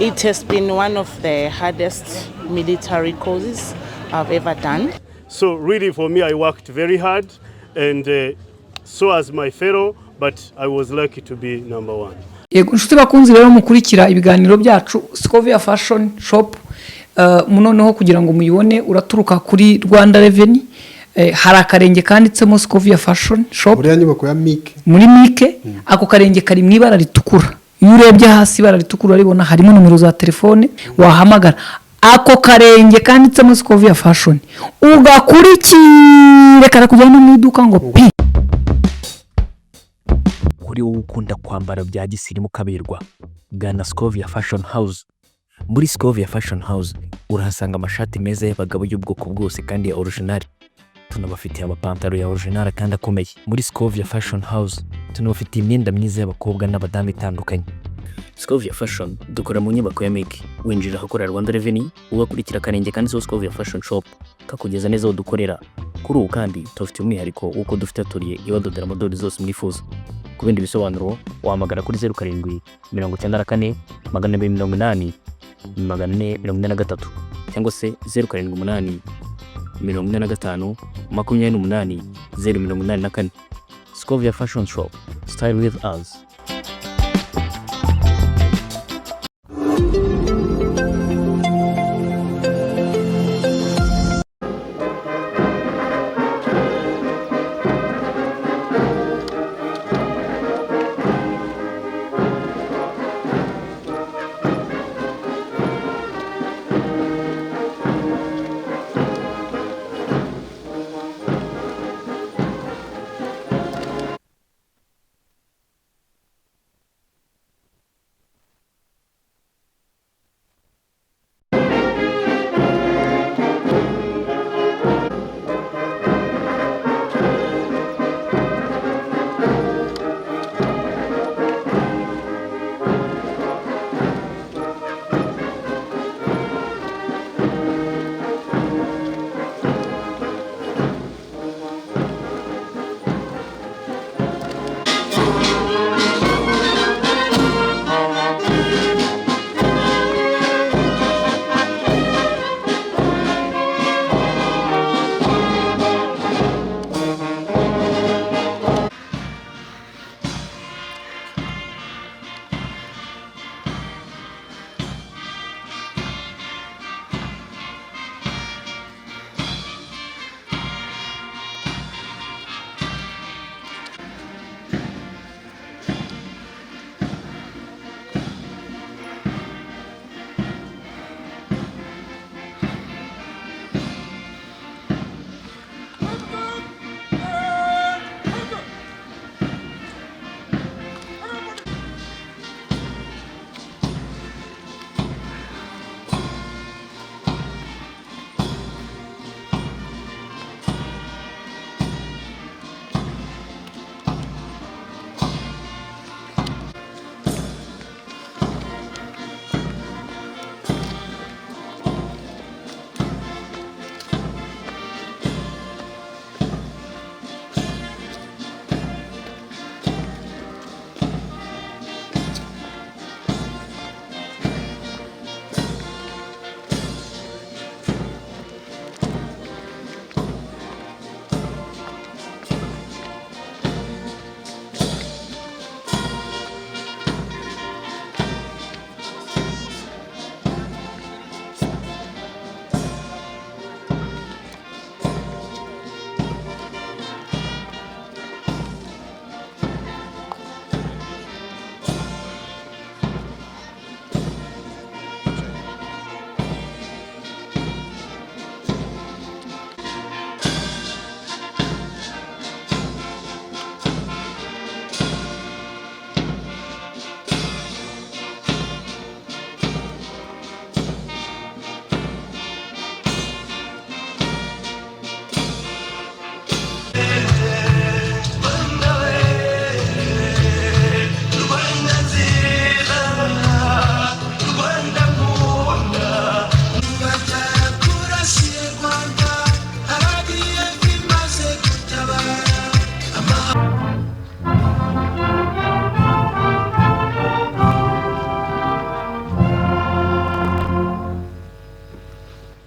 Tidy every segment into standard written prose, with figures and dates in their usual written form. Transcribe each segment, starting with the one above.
It has been one of the hardest military courses I've ever done. So really for me, I worked very hard and so as my fellow, but I was lucky to be number one. Yego nshuti bakunzi rero mukurikira ibiganiro byacu Scovia Fashion Shop munoneho kugira ngo muyibone uraturuka kuri Rwanda Revenue hari akarenge kanditsemo Scovia Fashion Shop muri nyubako ya Mike muri Mike ako karenge kari mu ibara ritukura iyo urebye hasi ibara ritukura ribona harimo numero za telefone wahamagara ako karenge kanditsemo Scovia Fashion ugakurikire karakujyana mu iduka ngo pi kuri wowe ukunda kwambara bya gisirimu kaberwa gana Scovia Fashion House. Muri Scovia Fashion House urahasanga amashati meza y'abagabo y'ubwoko bwose kandi ya original. Tunabafitiye amapantaro ya original kandi akomeye. Muri Scovia Fashion House tunabafitiye imyenda myiza y'abakobwa n'abadamu itandukanye. Scovia Fashion dukora mu nyubako ya Mike. Winjira ahakorera Rwanda Revenue ugakurikira karenge kandi so Scovia Fashion Shop kakugeza neza aho dukorera. Kuri ubu kandi tufite umwihariko uko dufite aturiye ibadodera modeli zose mwifuza. Ku bindi bisobanuro wahamagara kuri 07 94 280 443 cyangwa se 07 45 28 084. Scovia Fashion Shop, style with us.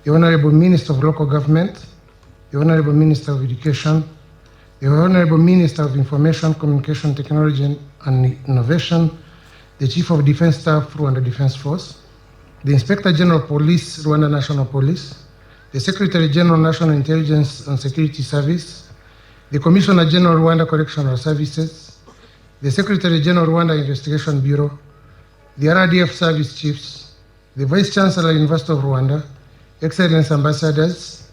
the Honorable Minister of Local Government, the Honorable Minister of Education, the Honorable Minister of Information, Communication, Technology and Innovation, the Chief of Defense Staff, Rwanda Defense Force, the Inspector General of Police, Rwanda National Police, the Secretary General, National Intelligence and Security Service, the Commissioner General, Rwanda Correctional Services, the Secretary General, Rwanda Investigation Bureau, the RDF Service Chiefs, the Vice Chancellor, University of Rwanda, Excellence Ambassadors,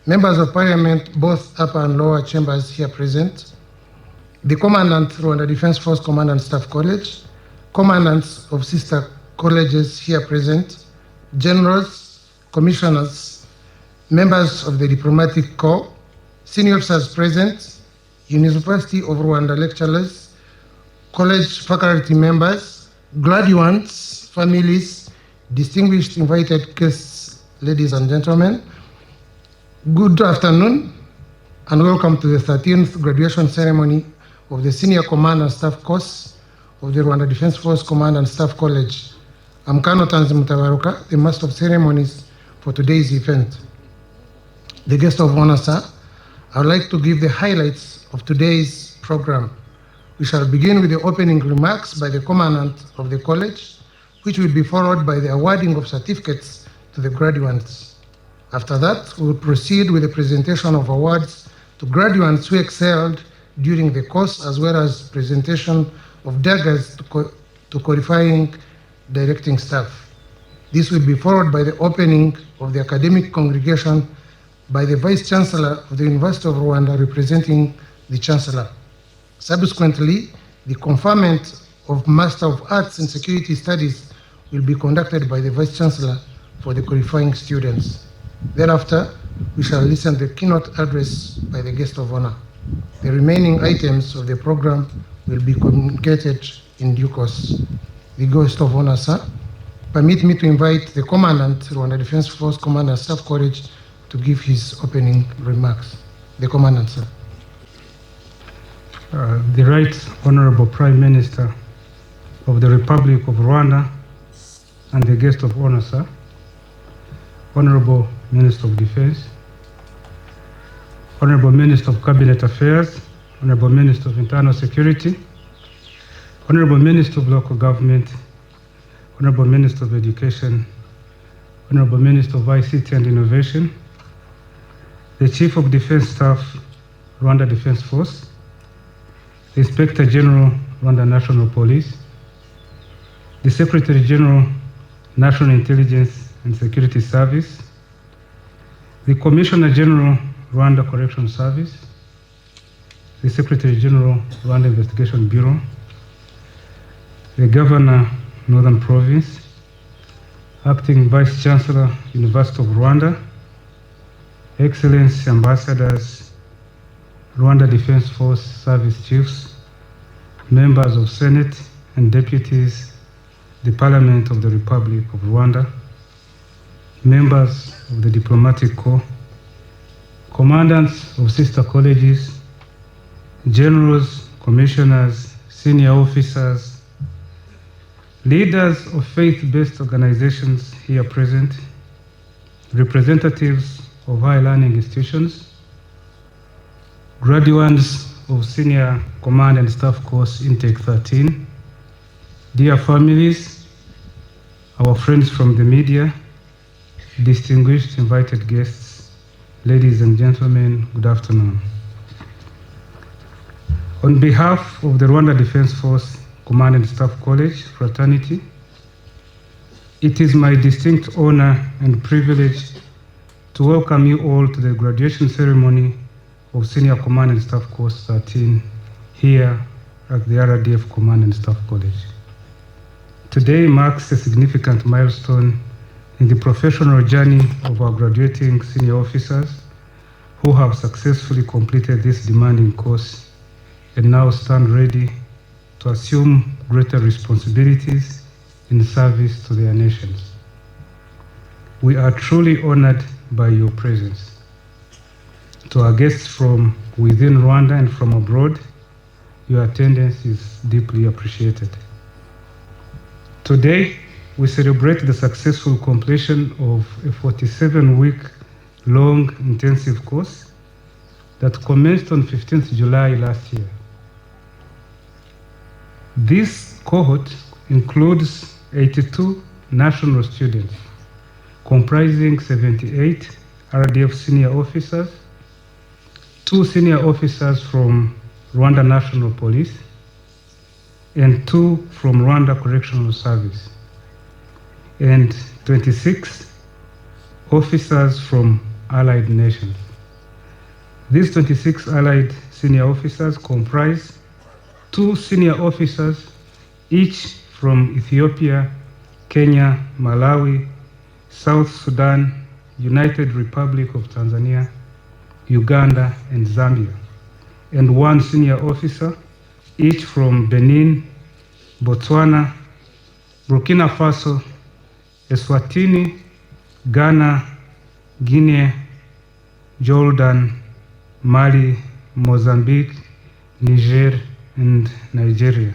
Members of Parliament, both upper and lower chambers here present, the Commandant, Rwanda Defense Force Commandant Staff College, Commandants of sister colleges here present, Generals, Commissioners, members of the Diplomatic Corps, senior officers present, University of Rwanda lecturers, college faculty members, graduates, families, distinguished invited guests, ladies and gentlemen, good afternoon and welcome to the 13th graduation ceremony of the Senior Command and Staff course of the Rwanda Defense Force Command and Staff College. I'm Colonel Tanzi Mutabaruka, the Master of Ceremonies for today's event. The guest of honor, sir, I would like to give the highlights of today's program. We shall begin with the opening remarks by the Commandant of the College, which will be followed by the awarding of certificates to the graduates. After that, we will proceed with the presentation of awards to graduates who excelled during the course, as well as presentation of daggers to qualifying directing staff. This will be followed by the opening of the academic congregation by the Vice Chancellor of the University of Rwanda representing the Chancellor. Subsequently, the conferment of Master of Arts in Security Studies will be conducted by the Vice Chancellor for the qualifying students. Thereafter, we shall listen to the keynote address by the guest of honor. The remaining items of the program will be communicated in due course. The guest of honor, sir, permit me to invite the Commandant, Rwanda Defense Force Command and Staff College, to give his opening remarks. The Commandant, sir. The Right Honorable Prime Minister of the Republic of Rwanda and the guest of honor, sir, Honorable Minister of Defense, Honorable Minister of Cabinet Affairs, Honorable Minister of Internal Security, Honorable Minister of Local Government, Honorable Minister of Education, Honorable Minister of ICT and Innovation, the Chief of Defense Staff, Rwanda Defense Force, the Inspector General, Rwanda National Police, the Secretary General, National Intelligence and Security Service, the Commissioner General, Rwanda Correctional Service, the Secretary General, Rwanda Investigation Bureau, the Governor, Northern Province, Acting Vice Chancellor, University of Rwanda, Excellency Ambassadors, Rwanda Defense Force Service Chiefs, members of Senate and deputies, the Parliament of the Republic of Rwanda, members of the Diplomatic Corps, commandants of sister colleges, generals, commissioners, senior officers, leaders of faith-based organizations here present, representatives of higher learning institutions, graduates of Senior Command and Staff Course Intake 13, dear families, our friends from the media, distinguished invited guests, ladies and gentlemen, good afternoon. On behalf of the Rwanda Defense Force Command and Staff College fraternity, it is my distinct honor and privilege to welcome you all to the graduation ceremony of Senior Command and Staff Course 13 here at the RDF Command and Staff College. Today marks a significant milestone in the professional journey of our graduating senior officers who have successfully completed this demanding course and now stand ready to assume greater responsibilities in service to their nations. We are truly honored by your presence. To our guests from within Rwanda and from abroad, your attendance is deeply appreciated. Today, we celebrate the successful completion of a 47-week-long intensive course that commenced on 15th July last year. This cohort includes 82 national students, comprising 78 RDF senior officers, 2 senior officers from Rwanda National Police, and 2 from Rwanda Correctional Service, and 26 officers from allied nations. These 26 allied senior officers comprise 2 senior officers, each from Ethiopia, Kenya, Malawi, South Sudan, United Republic of Tanzania, Uganda, and Zambia, and 1 senior officer, each from Benin, Botswana, Burkina Faso, Eswatini, Ghana, Guinea, Jordan, Mali, Mozambique, Niger, and Nigeria.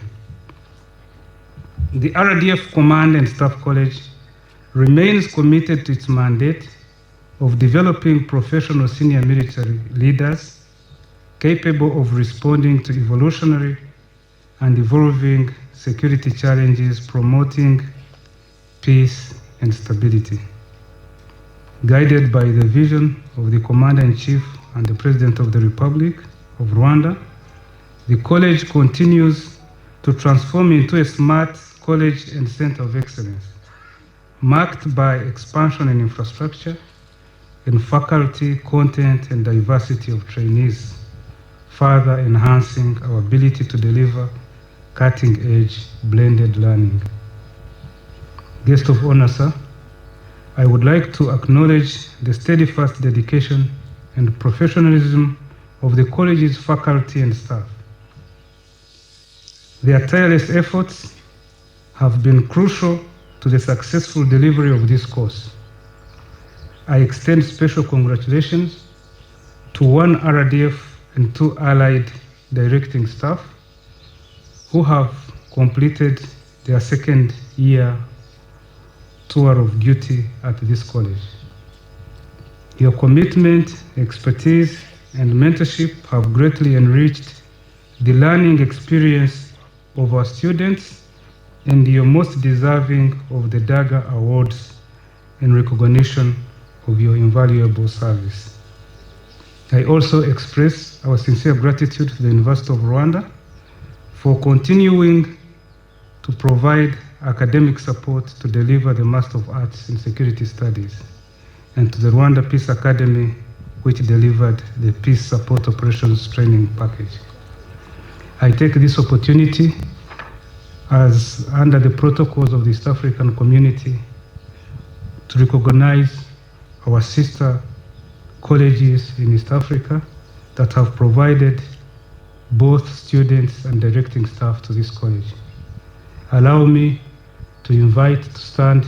The RDF Command and Staff College remains committed to its mandate of developing professional senior military leaders capable of responding to evolutionary and evolving security challenges, promoting peace and stability. Guided by the vision of the Commander-in-Chief and the President of the Republic of Rwanda, the college continues to transform into a smart college and center of excellence, marked by expansion in infrastructure, in faculty, content, and diversity of trainees, further enhancing our ability to deliver cutting-edge blended learning. Guest of honor, sir, I would like to acknowledge the steadfast dedication and professionalism of the college's faculty and staff. Their tireless efforts have been crucial to the successful delivery of this course. I extend special congratulations to 1 RDF and 2 allied directing staff who have completed their 2nd year tour of duty at this college. Your commitment, expertise, and mentorship have greatly enriched the learning experience of our students, and you're most deserving of the Dagger Awards in recognition of your invaluable service. I also express our sincere gratitude to the University of Rwanda for continuing to provide academic support to deliver the Master of Arts in Security Studies, and to the Rwanda Peace Academy, which delivered the Peace Support Operations Training Package. I take this opportunity, as under the protocols of the East African community, to recognize our sister colleges in East Africa that have provided both students and directing staff to this college. Allow me to invite to stand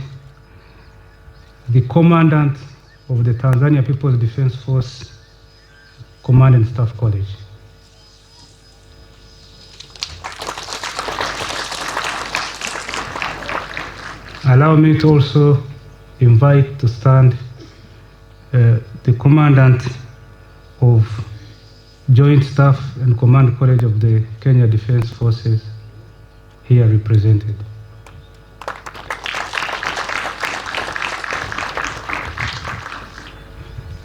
the Commandant of the Tanzania People's Defense Force Command and Staff College. Allow me to also invite to stand the Commandant of Joint Staff and Command College of the Kenya Defense Forces, here represented.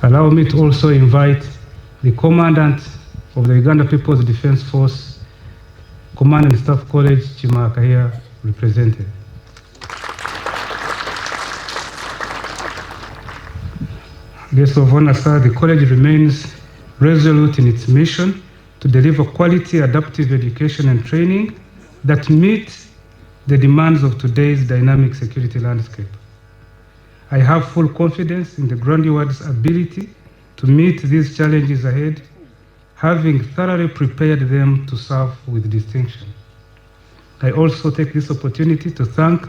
Allow me to also invite the Commandant of the Uganda People's Defense Force Command and Staff College, Chimaka, here represented. Guest of honor, sir, the college remains resolute in its mission to deliver quality adaptive education and training that meet the demands of today's dynamic security landscape. I have full confidence in the graduates' ability to meet these challenges ahead, having thoroughly prepared them to serve with distinction. I also take this opportunity to thank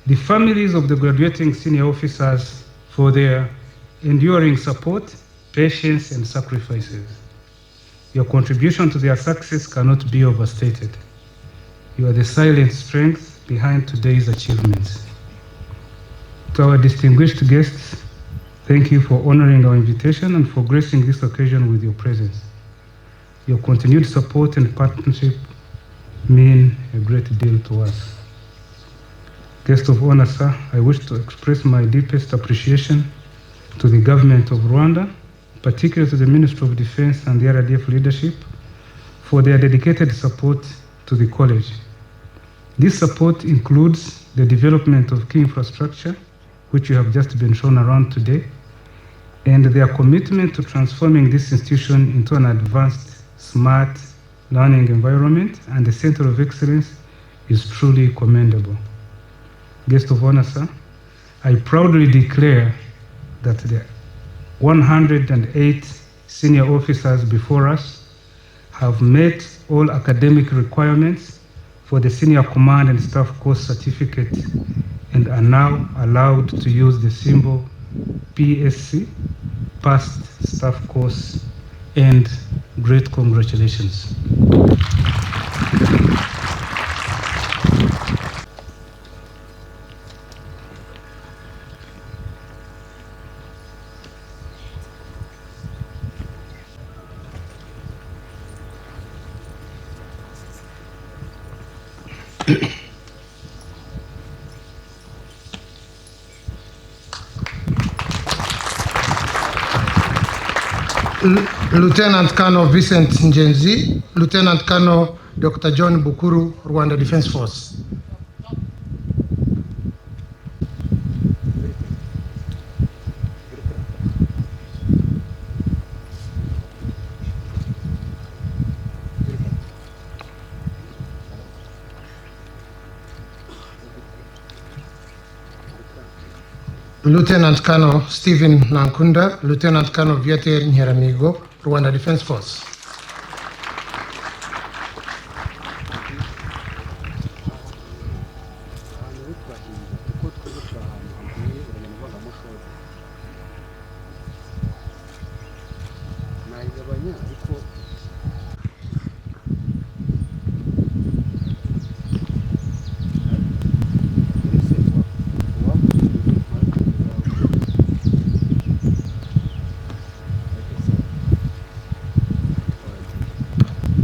the families of the graduating senior officers for their enduring support, patience, and sacrifices. Your contribution to their success cannot be overstated. You are the silent strength behind today's achievements. To our distinguished guests, thank you for honoring our invitation and for gracing this occasion with your presence. Your continued support and partnership mean a great deal to us. Guest of honor, sir, I wish to express my deepest appreciation to the government of Rwanda, particularly to the Ministry of Defense and the RDF leadership, for their dedicated support to the college. This support includes the development of key infrastructure, which you have just been shown around today, and their commitment to transforming this institution into an advanced, smart learning environment and a center of excellence is truly commendable. Guest of honor, sir, I proudly declare that the 108 senior officers before us have met all academic requirements for the Senior Command and Staff Course Certificate and are now allowed to use the symbol PSC, Passed Staff Course, and great congratulations. Lieutenant Colonel Vincent Njenzi, Lieutenant Colonel Dr. John Bakuru, Rwanda Defense Force. Lieutenant Colonel Stephen Nankunda, Lieutenant Colonel Viater Nyaramigo, Rwanda Defense Force.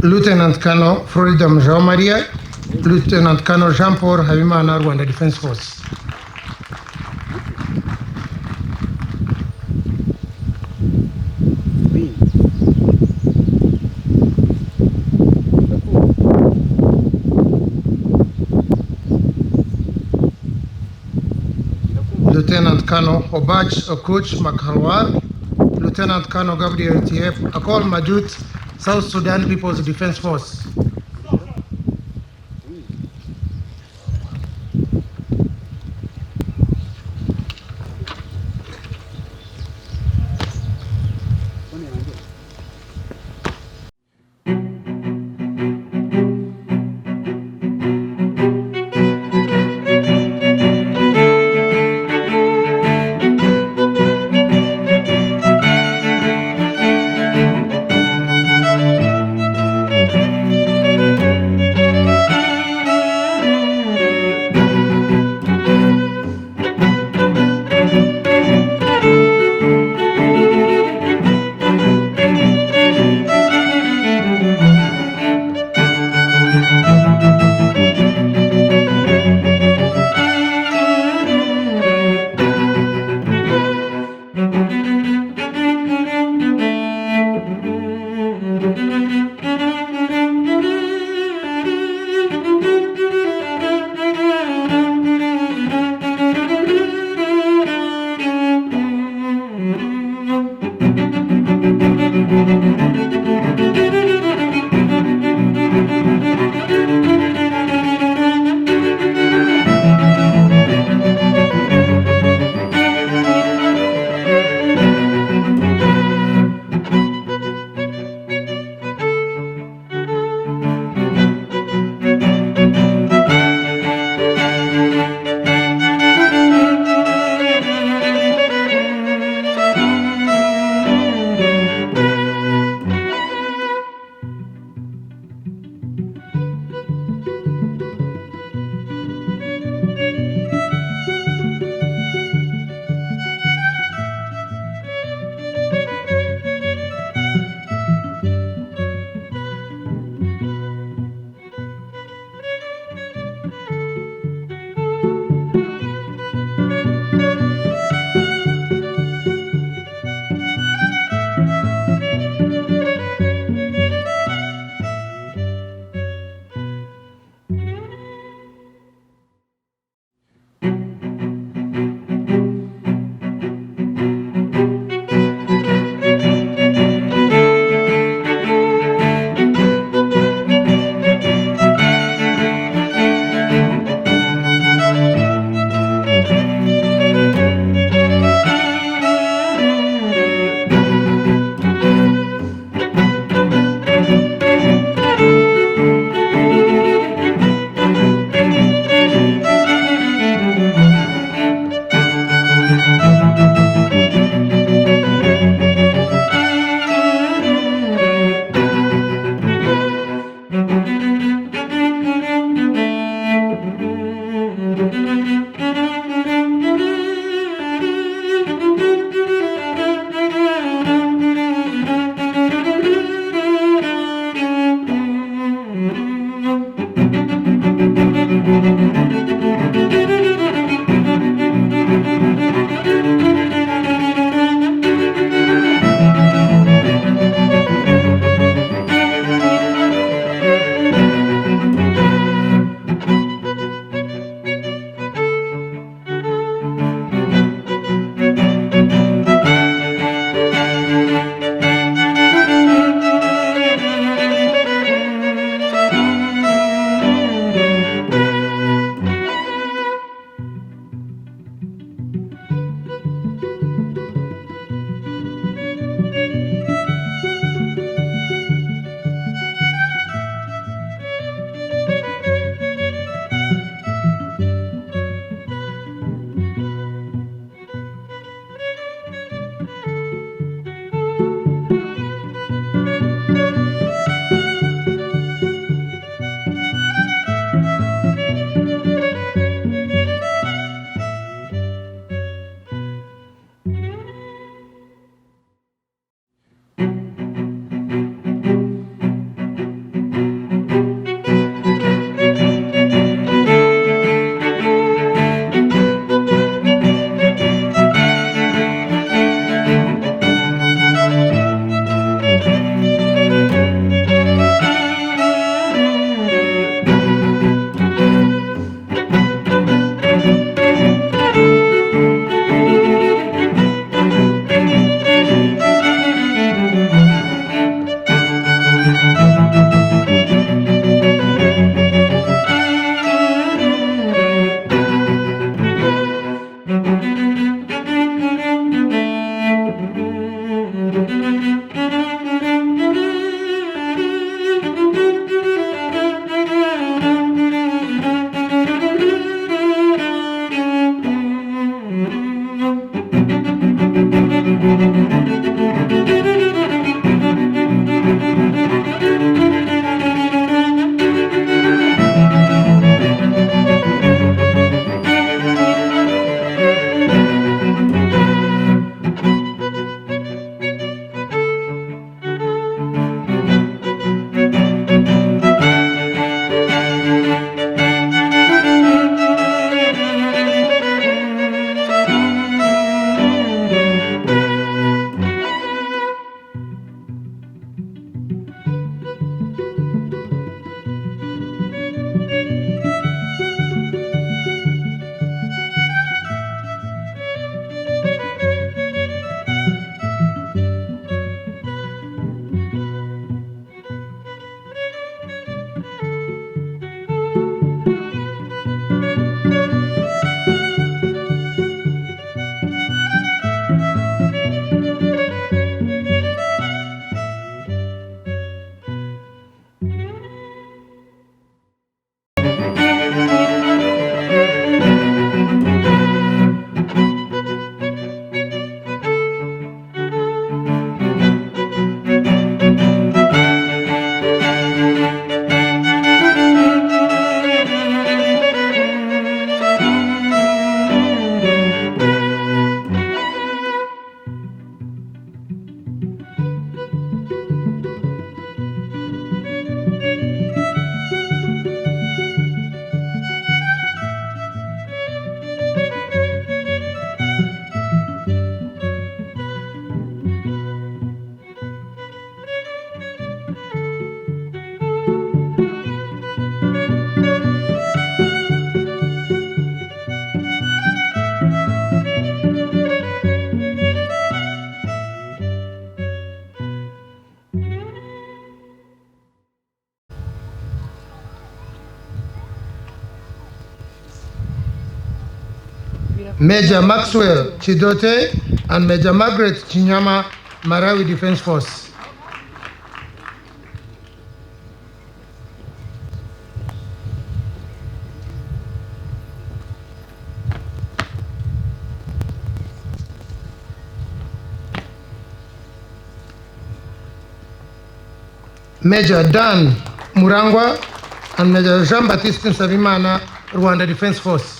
Lieutenant Colonel Freedom Jean Maria, Lieutenant Colonel Jean-Paul Habimana, Rwanda Defense Force. Lieutenant Colonel Obach Okuch Makhalwar, Lieutenant Colonel Gabriel TF Akol Majut, South Sudan People's Defense Force. Major Maxwell Chidote and Major Margaret Chinyama, Marawi Defense Force. Major Dan Murangwa and Major Jean-Baptiste Nsabimana, Rwanda Defense Force.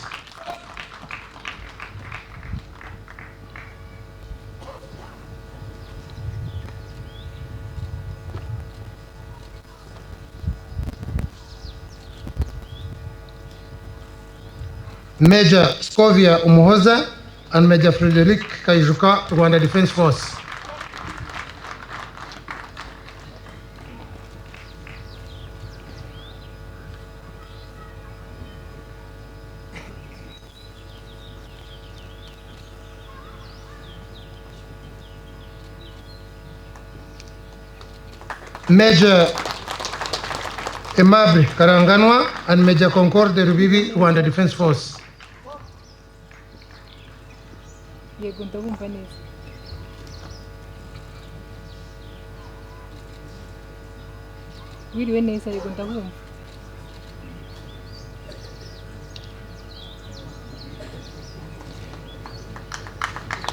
Major Scovia Umuhoza and Major Frederick Kaijuka, Rwanda Defense Force. Major Emabri Karanganwa and Major Concorde Rubibi, Rwanda Defense Force. Yego ndabumva neza. Wiriwe neza yego ndabumva.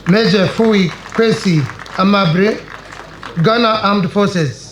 Major Fui Kwesi Amabre, Ghana Armed Forces.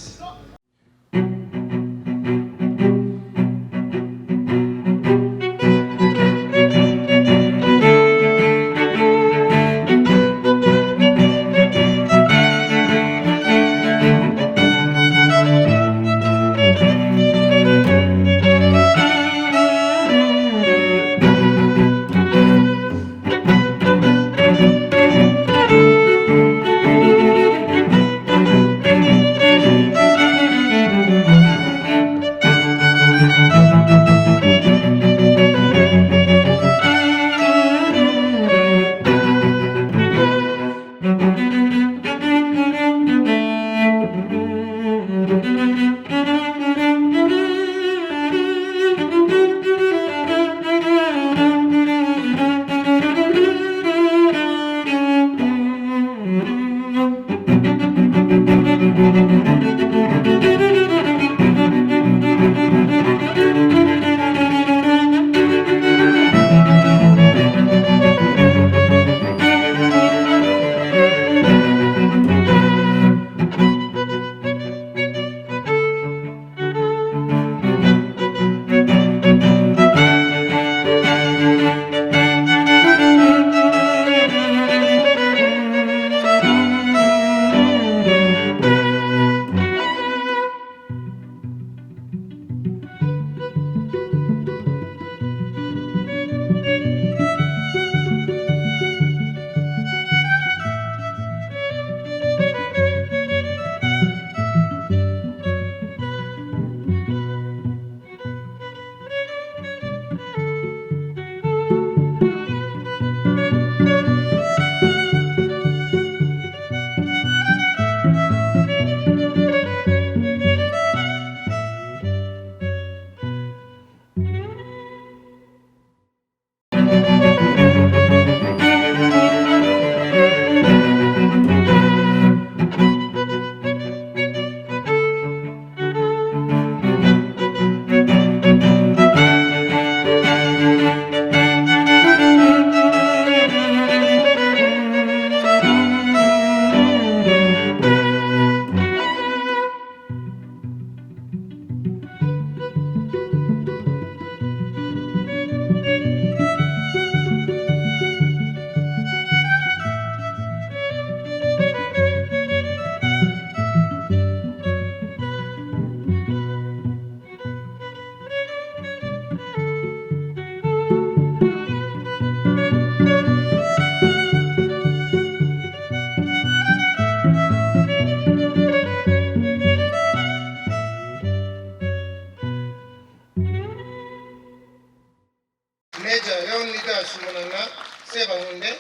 Major Leonidas Munana Sebahunde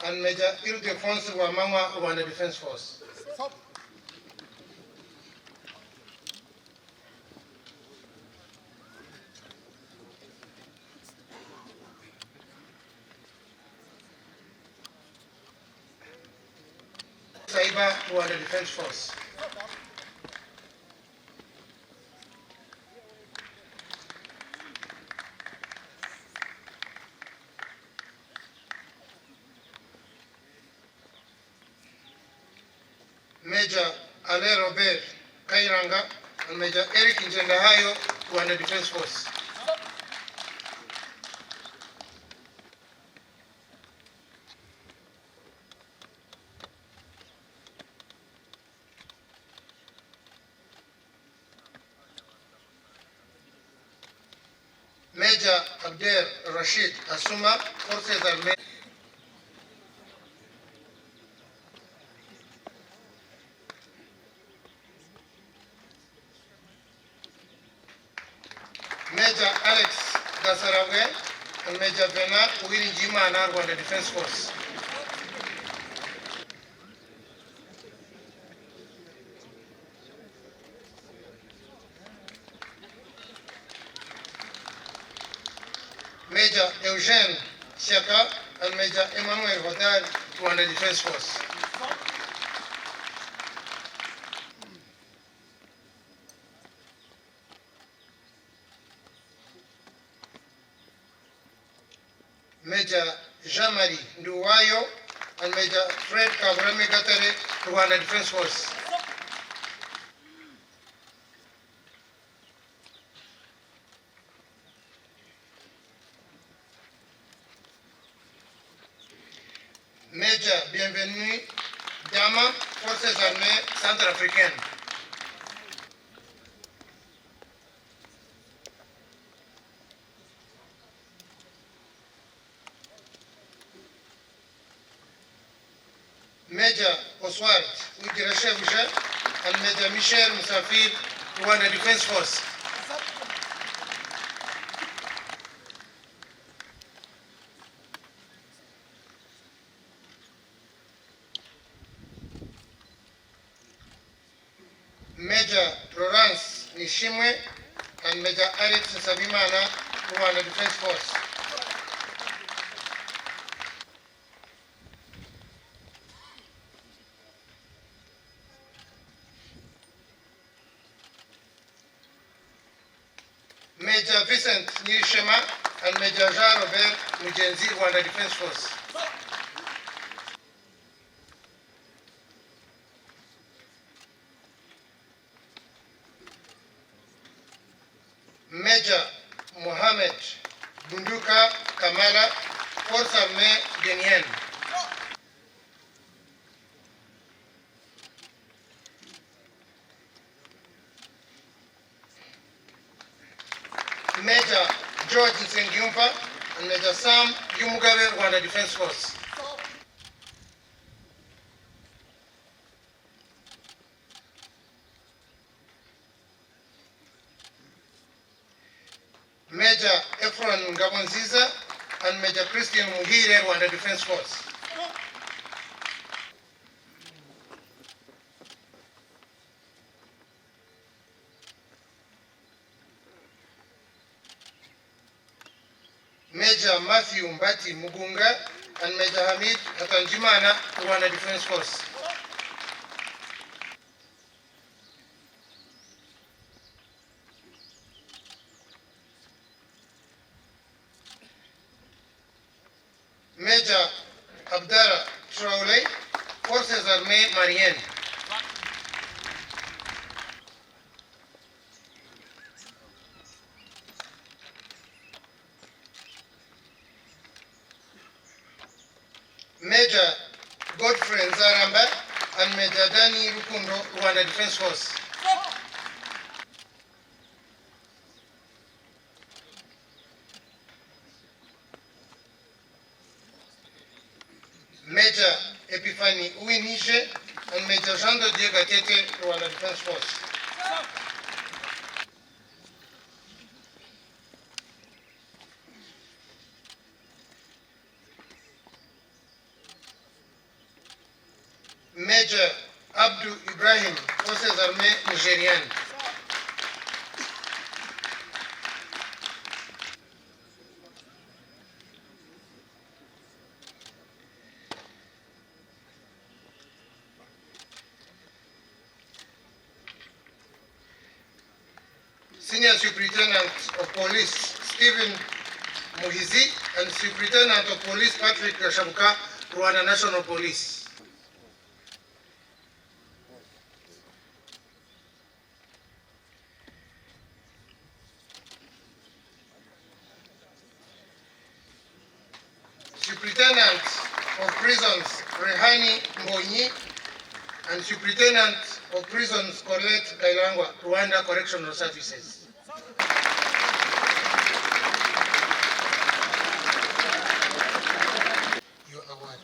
and Major Ildefonso Wamama, Rwanda Defense Force. member, Rwanda Defense Force. Major Ale Robert Kairanga and Major Eric Njendahayo, Rwanda Defense Force. Major Abdel Rashid Asuma, Forces Army. Major Alex Gasarabwe and Major Bernard Uwiringiyimana, Rwanda Defense Force. Major Eugene Shaka and Major Emmanuel Hodad, Rwanda Defense Force. Major Jean-Marie Nduwayo and Major Fred Kaburame Gatare, Rwanda Defense Force. Major Bienvenue Dama, Forces Armées Centrafricaines. Major Oswald Ugirashevja and Major Michel Musafir, Rwanda Defense Force. Major Florence Nishimwe and Major Alex Nsabimana, Rwanda Defense Force. Major Vincent Nyirishema and Major Jean Robert Mugenzi, Rwanda Defense Force. Major Mohamed Bunduka Kamala, Force Armée Guinéenne. Major George Nsengyumva and Major Sam Yumugabe, Rwanda Defense Force. Major Efron Ngabonziza and Major Christian Muhire, Rwanda Defense Force. Major Matthew Mbati Mugunga and Major Hamid Hatanjimana, Rwanda Defense Force. Major Abdallah Traore, Forces Armées Maliennes. Major Godfrey Nzaramba and Major Dani Rukundo, Rwanda Defense Force. Major Epiphany Uwinije and Major Jean de Dieu Gatete, Rwanda Defense Force. Major Abdou Ibrahim, Forces Armées Nigériennes. Senior Superintendent of Police Stephen Muhizi, and Superintendent of Police Patrick Shabuka, Rwanda National Police. Superintendent of Prisons Rehani Mbonyi, and Superintendent of Prisons Colette Kailangwa, Rwanda Correctional Services. Your award.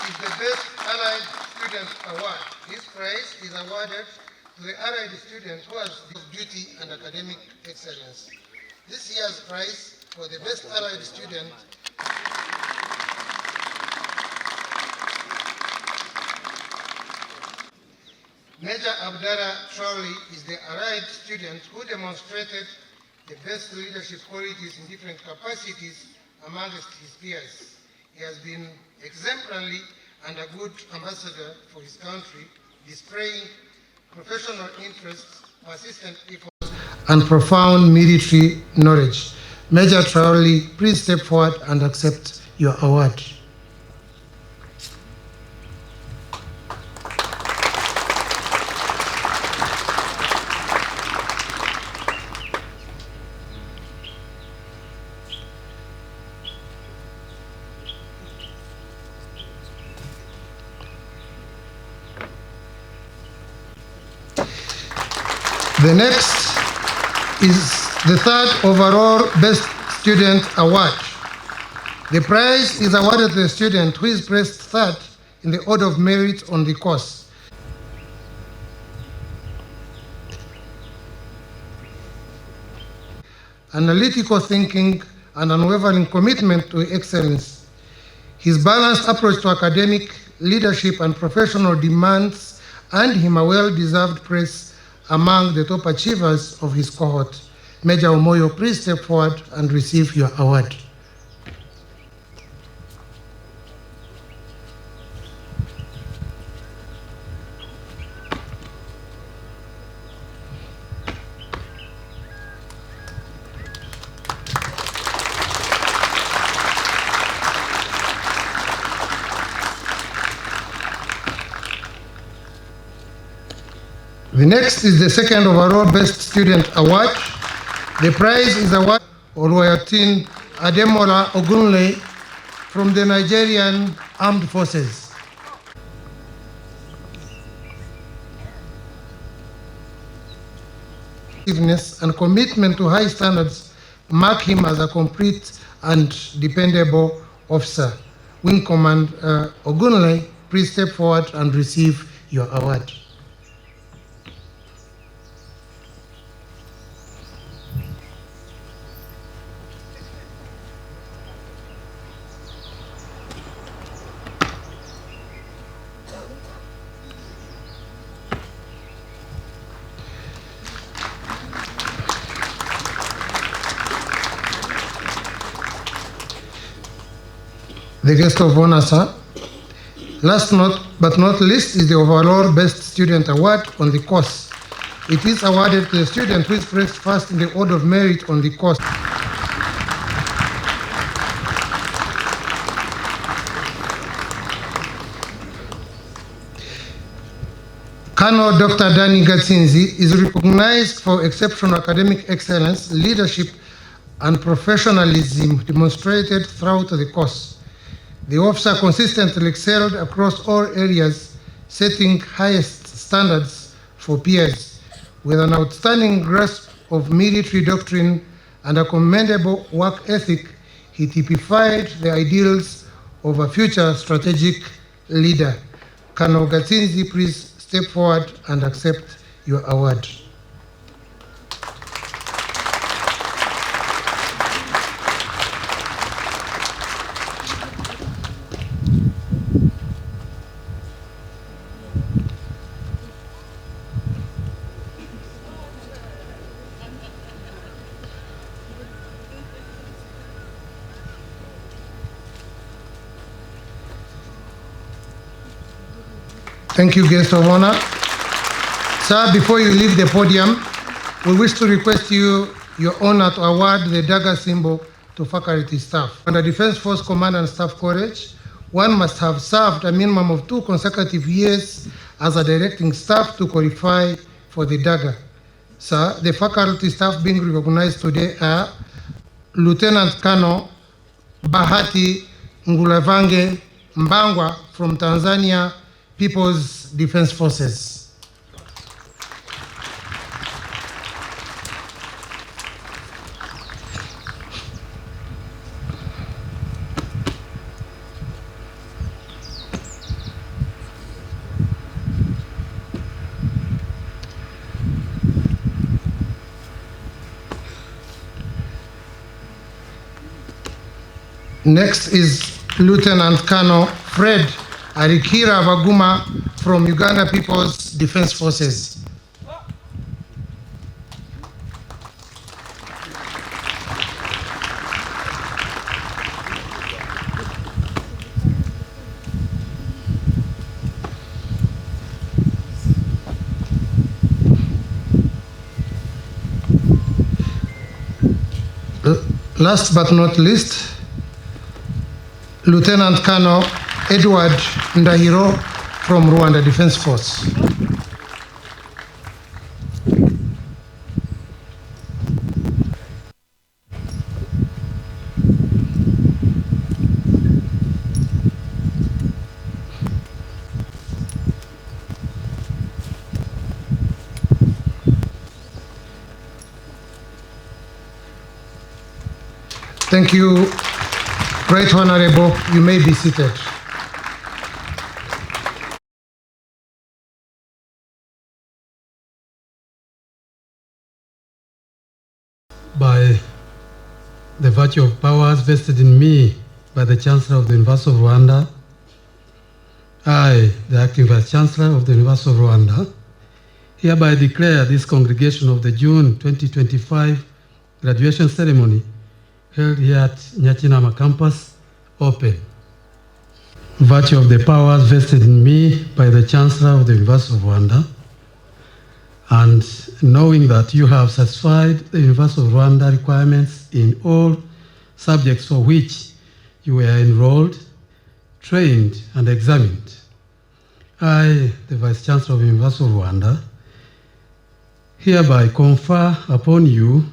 Is the Best Allied Student Award. This prize is awarded to the allied student who has duty and academic excellence. This year's prize for the Best Allied Student Major Abdallah Traoré is the allied student who demonstrated the best leadership qualities in different capacities amongst his peers. He has been exemplary and a good ambassador for his country, displaying professional interest, persistent efforts, and profound military knowledge. Major Traoré, please step forward and accept your award. The next is the third overall Best Student Award. The prize is awarded to the student who is placed third in the order of merit on the course. Analytical thinking and unwavering commitment to excellence. His balanced approach to academic, leadership, and professional demands earned him a well-deserved praise among the top achievers of his cohort. Major Omoyo, please step forward and receive your award. The next is the second overall Best Student Award. The prize is awarded to Oluwayatin Ademola Ogunle from the Nigerian Armed Forces. And commitment to high standards mark him as a complete and dependable officer. Wing Commander Ogunle, please step forward and receive your award. The guest of honor, sir. Last but not least is the overall Best Student Award on the course. It is awarded to the student who is placed first in the order of merit on the course. Colonel Dr. Danny Gatsinzi is recognized for exceptional academic excellence, leadership, and professionalism demonstrated throughout the course. The officer consistently excelled across all areas, setting highest standards for peers. With an outstanding grasp of military doctrine and a commendable work ethic, he typified the ideals of a future strategic leader. Colonel Gatsinzi, please step forward and accept your award. Thank you, guest of honor. Sir, before you leave the podium, we wish to request you, your honor, to award the dagger symbol to faculty staff. Under Defense Force Command and Staff College, one must have served a minimum of 2 consecutive years as a directing staff to qualify for the dagger. Sir, the faculty staff being recognized today are Lieutenant Colonel Bahati Ngulavange Mbangwa from Tanzania People's Defense Forces. Next is Lieutenant Colonel Fred Arikira Baguma from Uganda People's Defense Forces. Last but not least, Lieutenant Colonel Edward Ndahiro from Rwanda Defense Force. Thank you, Great Honorable. You may be seated. By the virtue of powers vested in me by the Chancellor of the University of Rwanda, I, the Acting Vice Chancellor of the University of Rwanda, hereby declare this congregation of the June 2025 graduation ceremony held here at Nyakinama campus open. Virtue of the powers vested in me by the Chancellor of the University of Rwanda, and knowing that you have satisfied the University of Rwanda requirements in all subjects for which you were enrolled, trained, and examined, I, the Vice Chancellor of the University of Rwanda, hereby confer upon you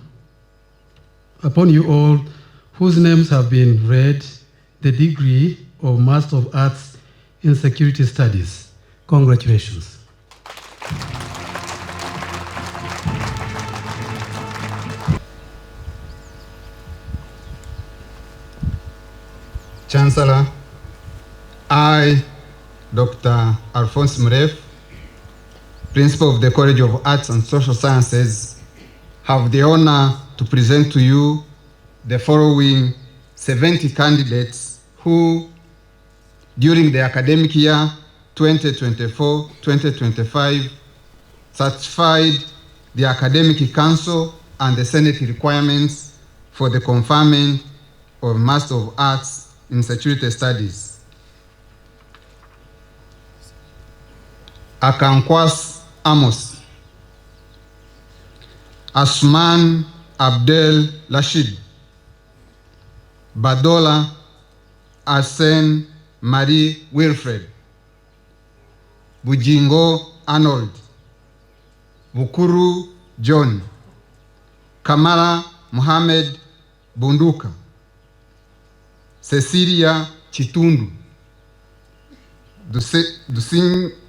all whose names have been read the degree of Master of Arts in Security Studies. Congratulations. Chancellor, I, Dr. Alphonse Muref, Principal of the College of Arts and Social Sciences, have the honor to present to you the following 70 candidates who, during the academic year 2024-2025, satisfied the Academic Council and the Senate requirements for the conferment of Master of Arts in Security Studies. Akankwas Amos, Asman Abdel Rashid, Badola Arsene Marie Wilfred, Bujingo Arnold, Bakuru John, Kamara Mohamed Bunduka, Cecilia Chitundu,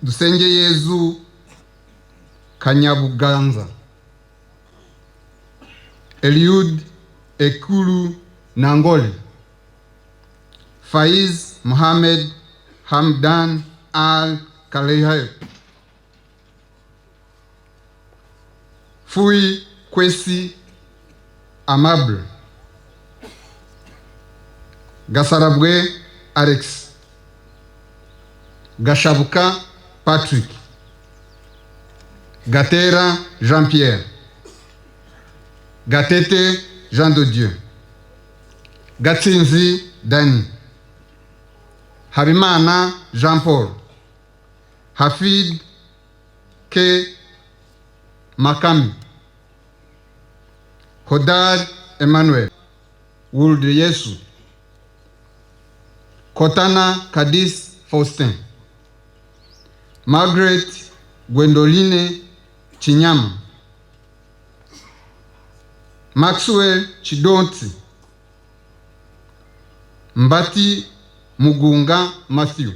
Dusengeyezu Kanyabuganza, Eliud Ekulu Nangoli, Faiz Mohamed Hamdan Al-Kalehay, Fui Kwesi Amable, Gasarabwe Alex, Gashabuka Patrick, Gatera Jean-Pierre, Gatete Jean de Dieu, Gatsinzi Dani, Habimana Jean-Paul, Hafid K. Makami, Hodar Emmanuel, Wuld Yesu, Kotana Kadis Faustin, Margaret Gwendoline Chinyama, Maxwell Chidonti, Mbati Mugunga Matthew,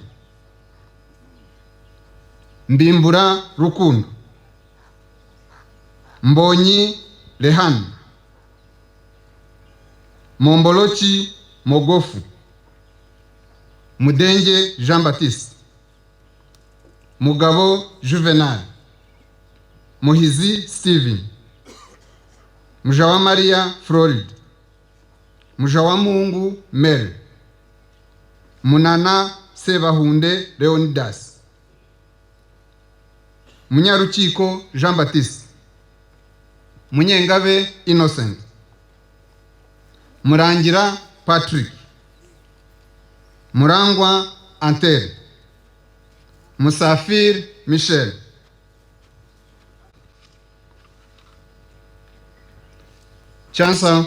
Mbimbura Rukundo, Mbonyi Lehan, Mombolochi Mogofu, Mudenje Jean-Baptiste, Mugabo Juvenal, Muhizi Steven, Mujawa Maria Florid, Mujawa Mungu Mary, Munana Sebahunde Leonidas, Munyarukiko Jean-Baptiste, Munyengabe Innocent, Murangira Patrick, Murangwa Antere, Musafir Michel. Chancellor,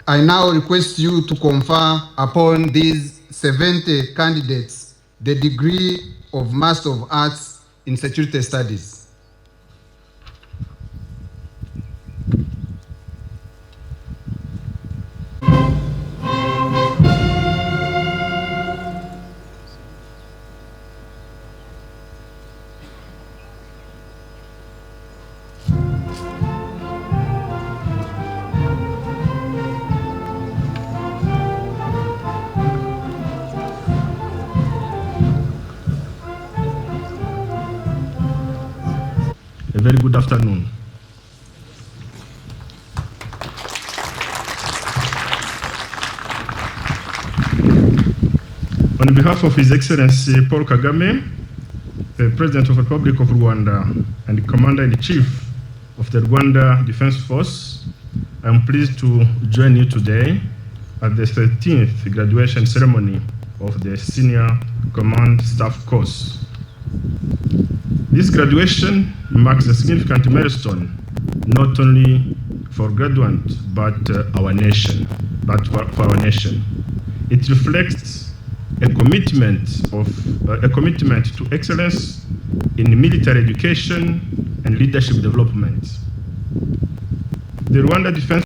I now request you to confer upon these 70 candidates the degree of Master of Arts in Security Studies. A very good afternoon. On behalf of His Excellency Paul Kagame, the President of the Republic of Rwanda and Commander-in-Chief of the Rwanda Defense Force, I am pleased to join you today at the 13th graduation ceremony of the Senior Command Staff course. This graduation marks a significant milestone, not only for graduates, but our nation. For our nation, it reflects a commitment to excellence in military education and leadership development. The Rwanda Defense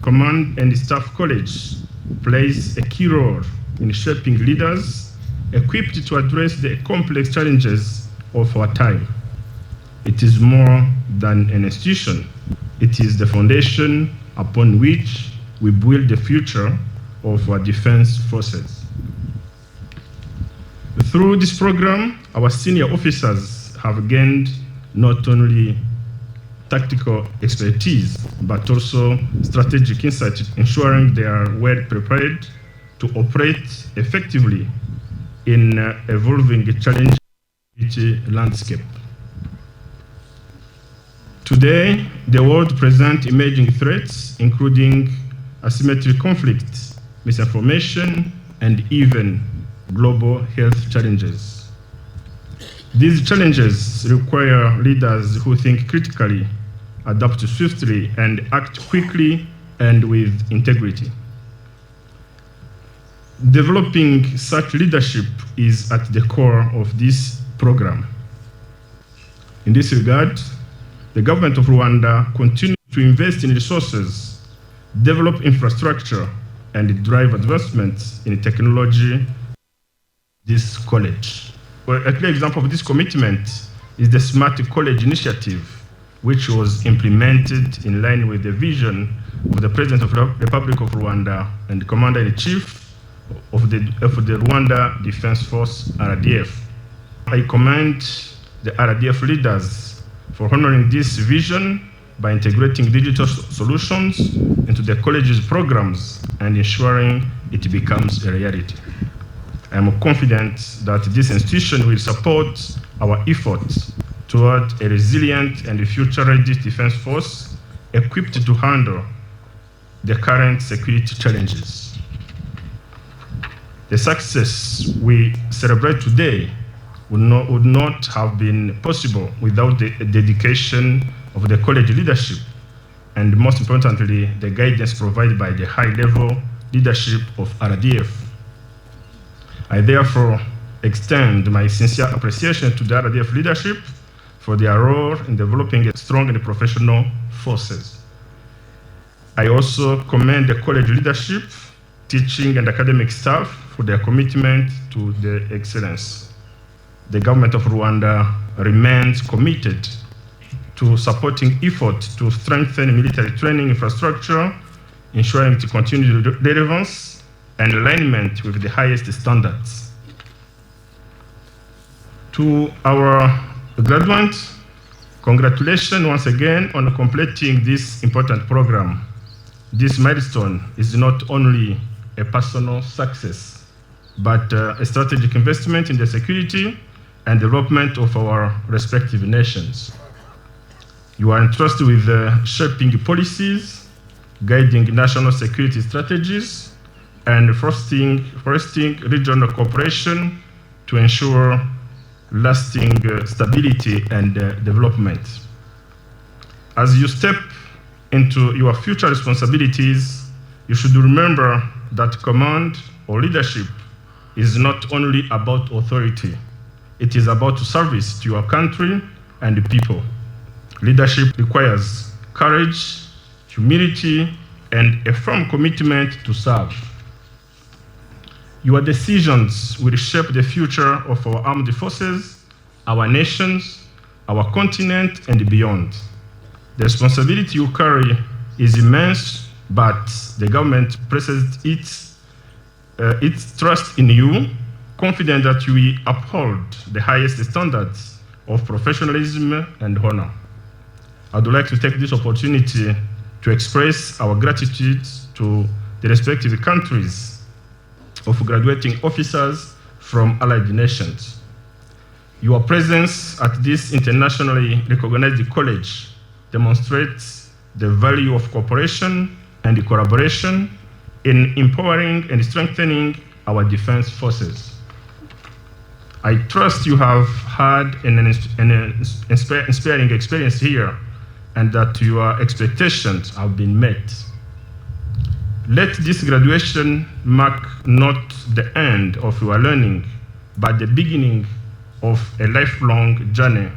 Command and Staff College plays a key role in shaping leaders equipped to address the complex challenges of our time. It is more than an institution. It is the foundation upon which we build the future of our defense forces. Through this program, our senior officers have gained not only tactical expertise, but also strategic insight, ensuring they are well prepared to operate effectively in evolving challenging landscape. Today, the world presents emerging threats, including asymmetric conflicts, misinformation, and even global health challenges. These challenges require leaders who think critically, adapt swiftly, and act quickly and with integrity. Developing such leadership is at the core of this program. In this regard, the government of Rwanda continues to invest in resources, develop infrastructure, and drive advancements in technology. This college. Well, a clear example of this commitment is the Smart College Initiative, which was implemented in line with the vision of the President of the Republic of Rwanda and the Commander-in-Chief of the Rwanda Defense Force, RDF. I commend the RDF leaders for honoring this vision by integrating digital solutions into the college's programs and ensuring it becomes a reality. I am confident that this institution will support our efforts toward a resilient and future-ready defense force equipped to handle the current security challenges. The success we celebrate today would not have been possible without the dedication of the college leadership, and most importantly, the guidance provided by the high-level leadership of RDF. I therefore extend my sincere appreciation to the RDF leadership for their role in developing strong and professional forces. I also commend the college leadership, teaching and academic staff for their commitment to the excellence. The government of Rwanda remains committed to supporting efforts to strengthen military training infrastructure, ensuring to continue relevance and alignment with the highest standards. To our graduates, congratulations once again on completing this important program. This milestone is not only a personal success, but a strategic investment in the security and development of our respective nations. You are entrusted with shaping policies, guiding national security strategies, and fostering regional cooperation to ensure lasting stability and development. As you step into your future responsibilities, you should remember that command or leadership is not only about authority, it is about service to your country and the people. Leadership requires courage, humility, and a firm commitment to serve. Your decisions will shape the future of our armed forces, our nations, our continent, and beyond. The responsibility you carry is immense, but the government places its trust in you, confident that you will uphold the highest standards of professionalism and honor. I'd like to take this opportunity to express our gratitude to the respective countries of graduating officers from allied nations. Your presence at this internationally recognized college demonstrates the value of cooperation and collaboration in empowering and strengthening our defense forces. I trust you have had an inspiring experience here and that your expectations have been met. Let this graduation mark not the end of your learning, but the beginning of a lifelong journey,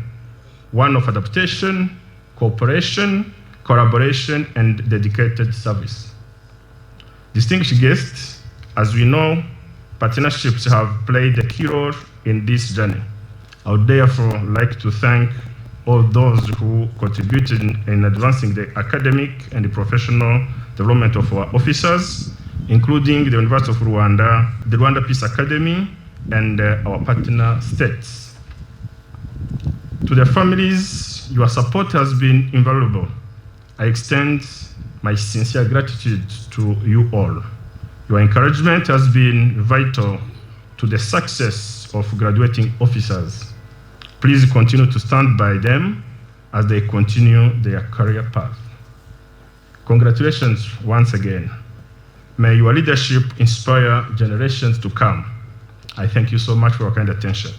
one of adaptation, cooperation, collaboration, and dedicated service. Distinguished guests, as we know, partnerships have played a key role in this journey. I would therefore like to thank all those who contributed in advancing the academic and the professional development of our officers, including the University of Rwanda, the Rwanda Peace Academy, and our partner states. To their families, your support has been invaluable. I extend my sincere gratitude to you all. Your encouragement has been vital to the success of graduating officers. Please continue to stand by them as they continue their career path. Congratulations once again. May your leadership inspire generations to come. I thank you so much for your kind attention.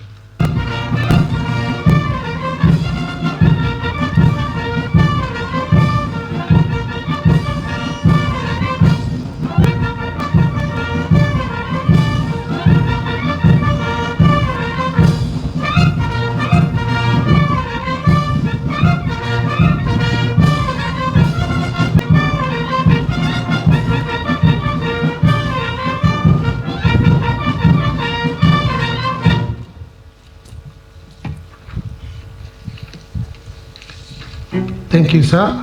Thank you, sir.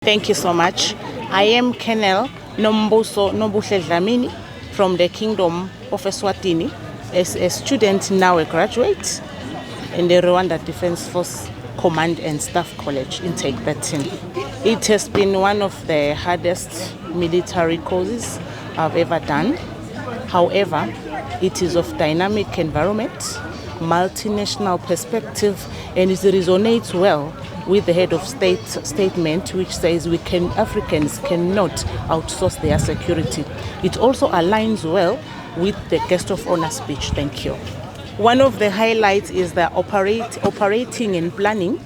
Thank you so much. I am Colonel Nombuso Nobuhle Dlamini from the Kingdom of Eswatini, as a student, now a graduate in the Rwanda Defense Force Command and Staff College in Take 13. It has been one of the hardest military courses I've ever done. However, it is of dynamic environment, multinational perspective, and it resonates well with the head of state statement, which says Africans cannot outsource their security. It also aligns well with the guest of honor speech. Thank you. One of the highlights is the operating and planning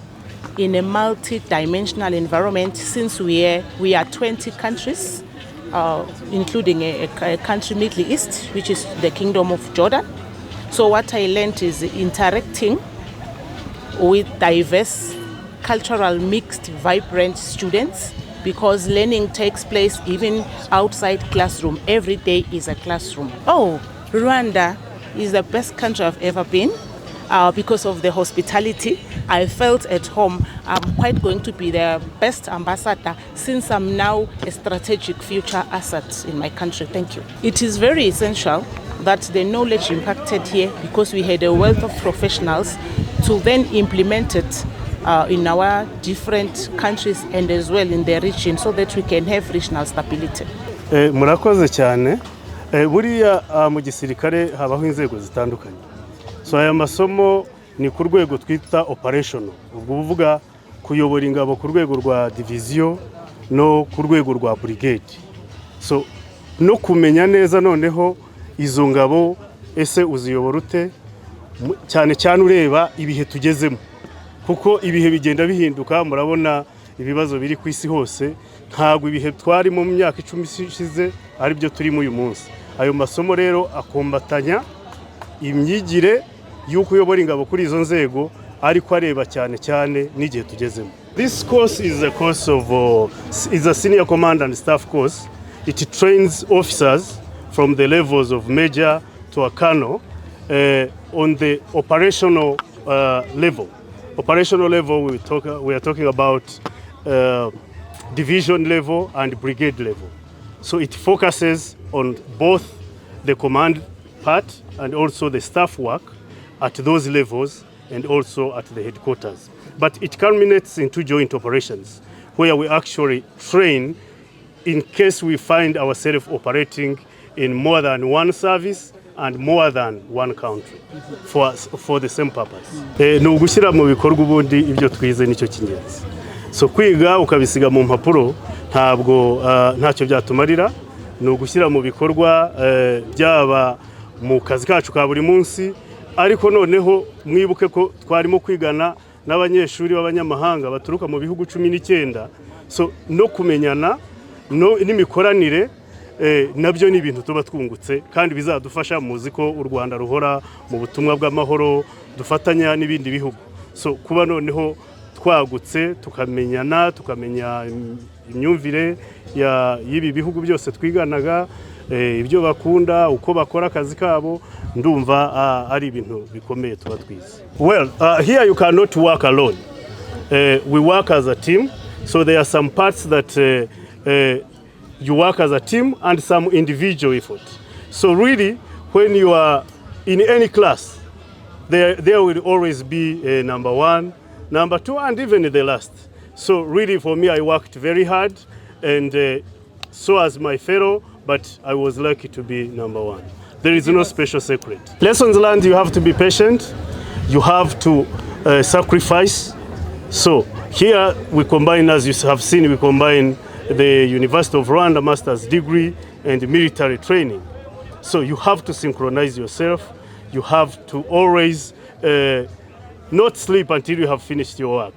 in a multi-dimensional environment, since we are 20 countries, including a country Middle East, which is the Kingdom of Jordan. So what I learned is interacting with diverse, cultural, mixed, vibrant students, because learning takes place even outside classroom. Every day is a classroom. Oh, Rwanda is the best country I've ever been because of the hospitality. I felt at home. I'm quite going to be the best ambassador, since I'm now a strategic future asset in my country. Thank you. It is very essential that the knowledge impacted here, because we had a wealth of professionals, to then implement it in our different countries and as well in the region, so that we can have regional stability. Murakoze cyane. Buriya mu gisirikare habaho inzego zitandukanye. So aya masomo ni ku rwego twita operational. Ubwo buvuga kuyobora ingabo ku rwego rwa division no ku rwego rwa brigade. So no kumenya neza noneho izo ngabo ese uziyobora ute, cyane cyane ureba ibihe tugezemo, kuko ibihe bigenda bihinduka. Murabona ibibazo biri ku isi hose, ntago ibihe twari mu myaka 10 ishize ari byo turi mu uyu munsi. Ayo masomo rero akombatanya imyigire y'uko uyobora ingabo kuri izo nzego, ariko areba cyane cyane n'igihe tugezemo. This course is a course of is a senior commandant staff course. It trains officers from the levels of major to a colonel on the operational level. Operational level, we are talking about division level and brigade level. So it focuses on both the command part and also the staff work at those levels and also at the headquarters. But it culminates into joint operations, where we actually train in case we find ourselves operating in more than one service and more than one country for the same purpose. Ni ugushyira mu bikorwa ubundi ibyo twize nicyo kingenzi. So kwiga ukabisiga mu mpapuro ntabwo ntacyo byatumarira. Ni ugushyira mu bikorwa byaba mu kazi kacu ka buri munsi, ariko noneho mwibuke ko twarimo kwigana n'abanyeshuri b'abanyamahanga baturuka mu bihugu 19. So no kumenyana n'imikoranire nabyo ni ibintu tuba twungutse, kandi bizadufasha. Muzi ko u Rwanda ruhora mu butumwa bw'amahoro, dufatanya n'ibindi bihugu. So kuba noneho twagutse tukamenyana, tukamenya imyumvire y'ibi bihugu byose twiganaga, ibyo bakunda, uko bakora akazi kabo, ndumva ari ibintu bikomeye tuba twize. Well, here you cannot work alone. We work as a team, so there are some parts that you work as a team and some individual effort. So really, when you are in any class, there will always be number 1, number 2, and even the last. So really, for me, I worked very hard, and so as my fellow, but I was lucky to be number 1. There is no special secret. Lessons learned: you have to be patient, you have to sacrifice. So here we combine, as you have seen, we combine the University of Rwanda master's degree and military training. So you have to synchronize yourself. You have to always not sleep until you have finished your work.